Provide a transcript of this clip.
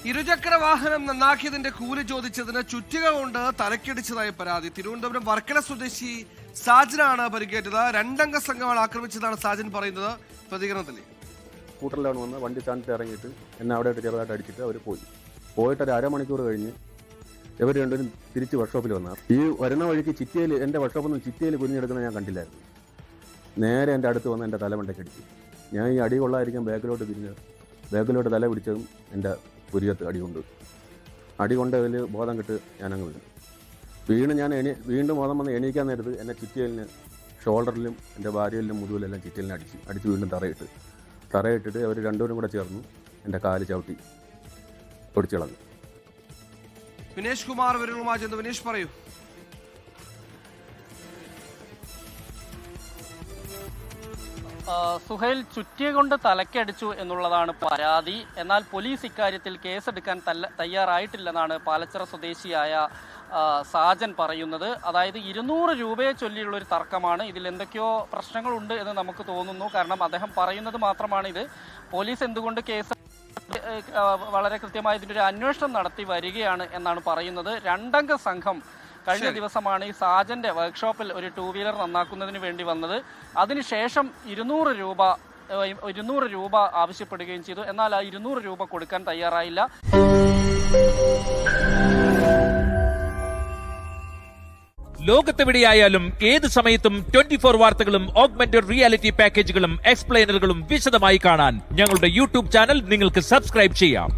ഇരുചക്ര വാഹനം നന്നാക്കിയതിന്റെ കൂലി ചോദിച്ചതിന് ചുറ്റിക കൊണ്ട് തലക്കടിച്ചതായി പരാതി. തിരുവനന്തപുരം വർക്കല സ്വദേശി സാജനാണ് പരിക്കേറ്റത്. രണ്ടംഗ സംഘമാണ് ആക്രമിച്ചതാണ് സാജൻ പറയുന്നത്. പ്രതികരണത്തിൽ സ്കൂട്ടറിലാണ് വന്ന് വണ്ടി സ്റ്റാൻഡിൽ ഇറങ്ങിയിട്ട് എന്നെ അവിടെ ചെറുതായിട്ട് അടിച്ചിട്ട് അവർ പോയിട്ട് ഒരു അരമണിക്കൂർ കഴിഞ്ഞ് ഇവർ രണ്ടുപേരും തിരിച്ച് വർക്ക്ഷോപ്പിൽ വന്നാൽ ഈ വരുന്ന വഴിക്ക് ചിറ്റയിൽ എൻ്റെ വർക്ക്ഷോപ്പിൽ നിന്ന് ചിറ്റയിൽ കുഞ്ഞെടുക്കുന്നത് ഞാൻ കണ്ടില്ലായിരുന്നു. നേരെ എൻ്റെ അടുത്ത് വന്ന് എൻ്റെ തലമണ്ടയ്ക്ക് അടിച്ചു. ഞാൻ ഈ അടി കൊള്ളാതിരിക്കാൻ ബാക്കിലോട്ട് തല പിടിച്ചതും എൻ്റെ പുരിയത്ത് അടി കൊണ്ട് അതിൽ ബോധം കിട്ട് ഞാനങ്ങ് വീണ്ടും ബോധം വന്ന് എണീക്കാൻ നേരത്ത് എന്നെ ചിറ്റയിലിന് ഷോൾഡറിലും എൻ്റെ ഭാര്യയിലും മുതുകിലെല്ലാം ചിറ്റയിലിനെ അടിച്ച് വീണ്ടും തറയിട്ടിട്ട് അവർ രണ്ടുപേരും കൂടെ ചേർന്ന് എൻ്റെ കാല് ചവിട്ടി പൊടിച്ചു കളഞ്ഞു. വിനേഷ് കുമാർ വിവരങ്ങളുമായി വിനേഷ് പറയൂ. സുഹൈൽ ചുറ്റിയ കൊണ്ട് തലക്കടിച്ചു എന്നുള്ളതാണ് പരാതി. എന്നാൽ പോലീസ് ഇക്കാര്യത്തിൽ കേസെടുക്കാൻ തയ്യാറായിട്ടില്ലെന്നാണ് പാലച്ചിറ സ്വദേശിയായ സാജൻ പറയുന്നത്. അതായത് 200 രൂപയെ ചൊല്ലിയുള്ളൊരു തർക്കമാണ്. ഇതിൽ എന്തൊക്കെയോ പ്രശ്നങ്ങളുണ്ട് എന്ന് നമുക്ക് തോന്നുന്നു. കാരണം അദ്ദേഹം പറയുന്നത് മാത്രമാണ് ഇത്. പോലീസ് എന്തുകൊണ്ട് കേസ് വളരെ കൃത്യമായി ഇതിൻ്റെ ഒരു അന്വേഷണം നടത്തി വരികയാണ് എന്നാണ് പറയുന്നത്. രണ്ടംഗ സംഘം കഴിഞ്ഞ ദിവസമാണ് ഈ സാജന്റെ വർക്ക്ഷോപ്പിൽ ഒരു 2 വീലർ നന്നാക്കുന്നതിന് വേണ്ടി വന്നത്. അതിനുശേഷം 200 രൂപ ആവശ്യപ്പെടുകയും ചെയ്തു. എന്നാൽ ആ 200 രൂപ കൊടുക്കാൻ തയ്യാറായില്ല. ലോകത്തെവിടെയായാലും ഏത് സമയത്തും 24 വാർത്തകളും ഓഗ്മെന്റഡ് റിയാലിറ്റി പാക്കേജുകളും എക്സ്പ്ലെയിനറുകളും വിശദമായി കാണാൻ ഞങ്ങളുടെ യൂട്യൂബ് ചാനൽ നിങ്ങൾക്ക് സബ്സ്ക്രൈബ് ചെയ്യാം.